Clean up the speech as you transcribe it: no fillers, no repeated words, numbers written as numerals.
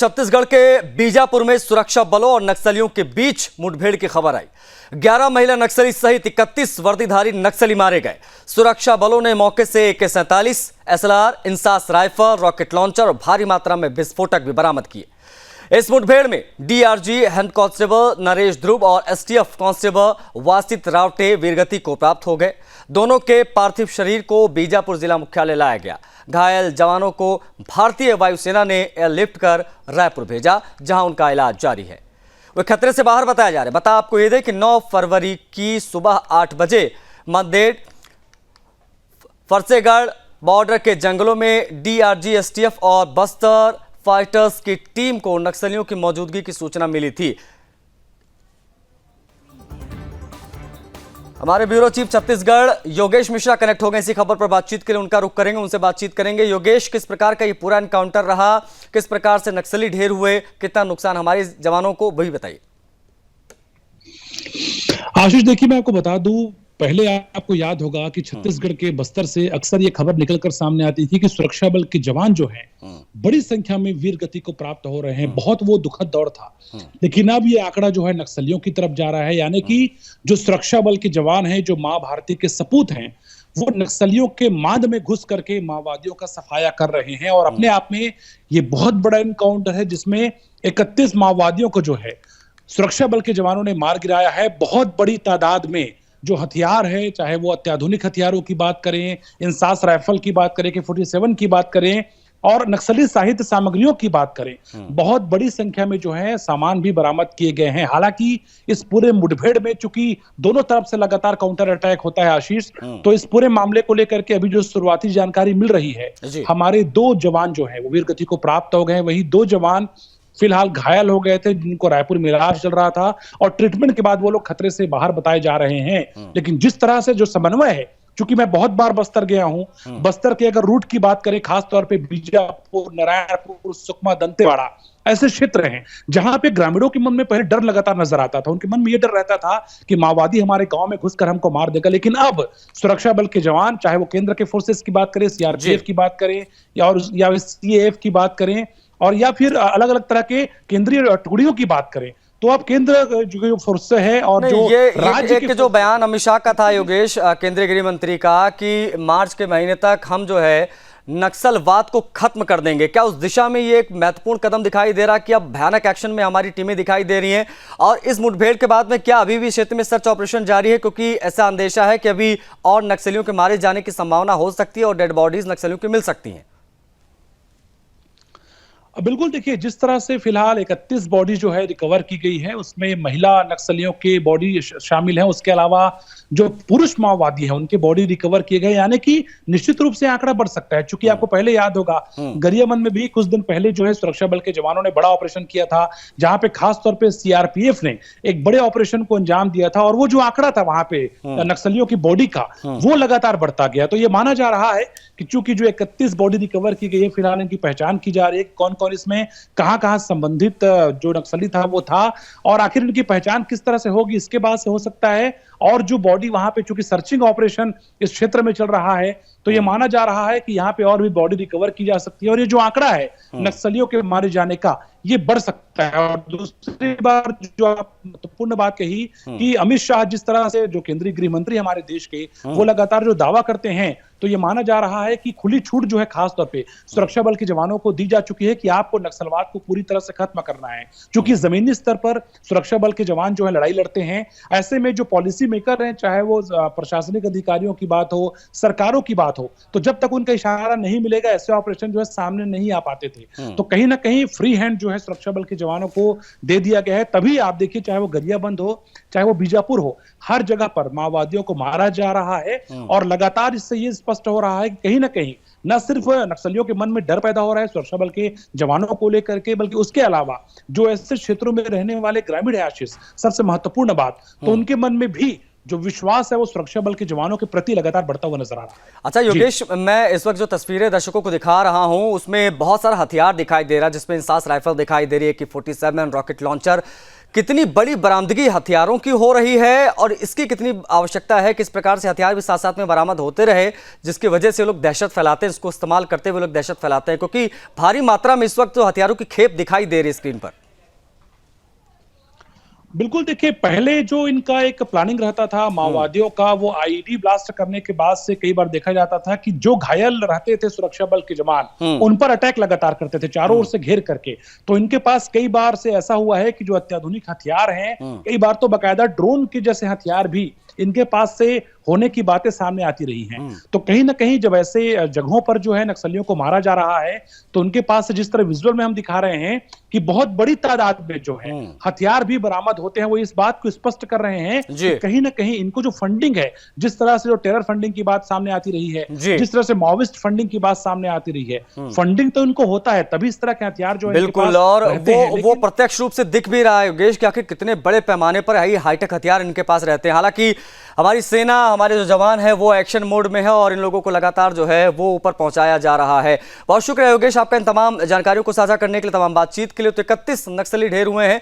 छत्तीसगढ़ के बीजापुर में सुरक्षा बलों और नक्सलियों के बीच मुठभेड़ की खबर आई। 11 महिला नक्सली सहित 31 वर्दीधारी नक्सली मारे गए। सुरक्षा बलों ने मौके से AK-47, SLR, INSAS rifle, rocket launcher और भारी मात्रा में विस्फोटक भी बरामद किए। इस मुठभेड़ में DRG हेड कांस्टेबल नरेश ध्रुव और STF कांस्टेबल वासित रावटे वीरगति को प्राप्त हो गए। दोनों के पार्थिव शरीर को बीजापुर जिला मुख्यालय लाया गया। घायल जवानों को भारतीय वायुसेना ने एयरलिफ्ट कर रायपुर भेजा, जहां उनका इलाज जारी है। वे खतरे से बाहर बताया जा रहा है। बता आपको यह दे कि 9 फरवरी की सुबह 8 बजे मदेड़ फरसेगढ़ बॉर्डर के जंगलों में DRG, STF और बस्तर फाइटर्स की टीम को नक्सलियों की मौजूदगी की सूचना मिली थी। हमारे bureau chief Chhattisgarh Yogesh Mishra connect हो गए इसी खबर पर बातचीत के लिए। उनका रुख करेंगे, उनसे बातचीत करेंगे। योगेश, किस प्रकार का ये पूरा एनकाउंटर रहा, किस प्रकार से नक्सली ढेर हुए, कितना नुकसान हमारे जवानों को, वही बताइए। आशीष, देखिए मैं आपको बता दूं, पहले आपको याद होगा कि छत्तीसगढ़ के बस्तर से अक्सर ये खबर निकलकर सामने आती थी कि सुरक्षा बल के जवान जो हैं बड़ी संख्या में वीर गति को प्राप्त हो रहे हैं। बहुत वो दुखद दौर था, लेकिन अब ये आंकड़ा जो है नक्सलियों की तरफ जा रहा है। यानी कि जो सुरक्षा बल के जवान हैं, जो मां भारती के सपूत हैं, वो नक्सलियों के मांद में घुस करके माओवादियों का सफाया कर रहे हैं। और अपने आप में ये बहुत बड़ा एनकाउंटर है, जिसमें 31 माओवादियों को जो है सुरक्षा बल के जवानों ने मार गिराया है। बहुत बड़ी तादाद में जो हथियार है, चाहे वो अत्याधुनिक हथियारों की बात करें, इंसास राइफल की बात करें, AK-47 की बात करें और नक्सली साहित्य सामग्रियों की बात करें, बहुत बड़ी संख्या में जो है सामान भी बरामद किए गए हैं। हालांकि इस पूरे मुठभेड़ में चूंकि दोनों तरफ से लगातार काउंटर अटैक होता है आशीष, तो इस पूरे मामले को लेकर के अभी जो शुरुआती जानकारी मिल रही है, हमारे 2 जवान जो है वो वीरगति को प्राप्त हो गए। वहीं 2 जवान फिलहाल घायल हो गए थे, जिनको रायपुर में इलाज चल रहा था और ट्रीटमेंट के बाद वो लोग खतरे से बाहर बताए जा रहे हैं। लेकिन जिस तरह से जो समन्वय है, क्योंकि मैं बहुत बार बस्तर गया हूं, बस्तर के अगर रूट की बात करें, खासतौर पे बीजापुर, नारायणपुर, सुकमा, दंतेवाड़ा ऐसे क्षेत्र हैं जहां पे ग्रामीणों के मन में पहले डर लगातार नजर आता था। उनके मन में यह डर रहता था कि माओवादी हमारे गांव में घुसकर हमको मार देगा। लेकिन अब सुरक्षा बल के जवान, चाहे वो केंद्र के फोर्सेस की बात करें, CRPF की बात करें या CAF की बात करें और या फिर अलग अलग तरह के केंद्रीय टुकड़ियों की बात करें, तो अब केंद्र जो फोर्स है और जो राज्य के जो बयान अमित शाह का था योगेश, केंद्रीय गृह मंत्री का, कि मार्च के महीने तक हम जो है नक्सलवाद को खत्म कर देंगे, क्या उस दिशा में ये एक महत्वपूर्ण कदम दिखाई दे रहा कि अब भयानक एक्शन में हमारी टीमें दिखाई दे रही हैं? और इस मुठभेड़ के बाद में क्या अभी भी क्षेत्र में सर्च ऑपरेशन जारी है, क्योंकि ऐसा अंदेशा है कि अभी और नक्सलियों के मारे जाने की संभावना हो सकती है और डेड बॉडीज नक्सलियों की मिल सकती हैं? बिल्कुल, देखिए जिस तरह से फिलहाल 31 बॉडी जो है रिकवर की गई है, उसमें महिला नक्सलियों के बॉडी शामिल हैं। उसके अलावा जो पुरुष माओवादी हैं उनके बॉडी रिकवर किए गए। यानी कि निश्चित रूप से आंकड़ा बढ़ सकता है, क्योंकि आपको पहले याद होगा गरियाबंद में भी कुछ दिन पहले जो है सुरक्षा बल के जवानों ने बड़ा ऑपरेशन किया था, जहां पे खासतौर पे CRPF ने एक बड़े ऑपरेशन को अंजाम दिया था और वो जो आंकड़ा था वहां पे नक्सलियों की बॉडी का, वो लगातार बढ़ता गया। तो ये माना जा रहा है कि चूंकि जो 31 बॉडी रिकवर की गई है, फिलहाल इनकी पहचान की जा रही है, कौन कौन इसमें कहां-कहां संबंधित जो नक्सली था वो था और आखिर इनकी पहचान किस तरह से होगी, इसके बाद से हो सकता है। और जो बॉडी वहां पे चूंकि सर्चिंग ऑपरेशन इस क्षेत्र में चल रहा है, तो ये माना जा रहा है कि यहाँ पे और भी बॉडी रिकवर की जा सकती है और ये जो आंकड़ा है नक्सलियों के मारे जाने का, ये बढ़ सकता है। और दूसरी बार जो आप महत्वपूर्ण बात कही कि अमित शाह जिस तरह से, जो केंद्रीय गृह मंत्री हमारे देश के, वो लगातार जो दावा करते हैं, तो ये माना जा रहा है कि खुली छूट जो है खासतौर पे सुरक्षा बल के जवानों को दी जा चुकी है कि आपको नक्सलवाद को पूरी तरह से खत्म करना है। क्योंकि जमीनी स्तर पर सुरक्षा बल के जवान जो है लड़ाई लड़ते हैं, ऐसे में जो पॉलिसी मेकर हैं, चाहे वो प्रशासनिक अधिकारियों की बात हो, सरकारों की बात हो, तो जब तक उनका इशारा नहीं मिलेगा ऐसे ऑपरेशन जो है सामने नहीं आ पाते थे। तो कहीं ना कहीं फ्री हैंड जो है सुरक्षा बल के जवानों को दे दिया गया है। तभी आप देखिए, चाहे वो गरियाबंद हो, चाहे वो बीजापुर हो, हर जगह पर माओवादियों को मारा जा रहा है और लगातार इससे ये स्पष्ट हो रहा है कि कहीं ना कहीं न सिर्फ नक्सलियों के मन में डर पैदा हो रहा है सुरक्षा बल के जवानों को लेकर के, बल्कि उसके अलावा जो ऐसे क्षेत्रों में रहने वाले ग्रामीण है आशीष, सबसे महत्वपूर्ण बात, तो उनके मन में भी जो विश्वास है वो सुरक्षा बल के जवानों के प्रति लगातार बढ़ता हुआ नजर आ रहा है। अच्छा योगेश, मैं इस वक्त जो तस्वीरें दर्शकों को दिखा रहा हूं उसमें बहुत सारा हथियार दिखाई दे रहा है, जिसमें इंसास राइफल दिखाई दे रही है, AK-47, रॉकेट लॉन्चर। कितनी बड़ी बरामदगी हथियारों की हो रही है और इसकी कितनी आवश्यकता है कि इस प्रकार से हथियार भी साथ साथ में बरामद होते रहे, जिसकी वजह से लोग दहशत फैलाते हैं, इसको इस्तेमाल करते हुए लोग दहशत फैलाते हैं, क्योंकि भारी मात्रा में इस वक्त तो हथियारों की खेप दिखाई दे रही है स्क्रीन पर। बिल्कुल, देखिए पहले जो इनका एक प्लानिंग रहता था माओवादियों का, वो आईईडी ब्लास्ट करने के बाद से कई बार देखा जाता था कि जो घायल रहते थे सुरक्षा बल के जवान, उन पर अटैक लगातार करते थे चारों ओर से घेर करके। तो इनके पास कई बार से ऐसा हुआ है कि जो अत्याधुनिक हथियार हैं, कई बार तो बकायदा ड्रोन के जैसे हथियार भी इनके पास से होने की बातें सामने आती रही हैं। तो कहीं ना कहीं जब ऐसे जगहों पर जो है नक्सलियों को मारा जा रहा है, तो उनके पास से जिस तरह विजुअल में हम दिखा रहे हैं कि बहुत बड़ी तादाद में जो है हथियार भी बरामद होते हैं, वो इस बात को स्पष्ट कर रहे हैं कि कहीं ना कहीं इनको जो फंडिंग है, जिस तरह से जो टेरर फंडिंग की बात सामने आती रही है, जिस तरह से माओविस्ट फंडिंग की बात सामने आती रही है, फंडिंग तो इनको होता है, तभी इस तरह के हथियार जो है बिल्कुल, और वो प्रत्यक्ष रूप से दिख भी रहा है योगेश कि आखिर कितने बड़े पैमाने पर हाईटेक हथियार इनके पास रहते हैं। हालांकि हमारी सेना, हमारे जो जवान हैं वो एक्शन मोड में है और इन लोगों को लगातार जो है वो ऊपर पहुंचाया जा रहा है। बहुत शुक्रिया योगेश आपका इन तमाम जानकारियों को साझा करने के लिए, तमाम बातचीत के लिए। तो 31 नक्सली ढेर हुए हैं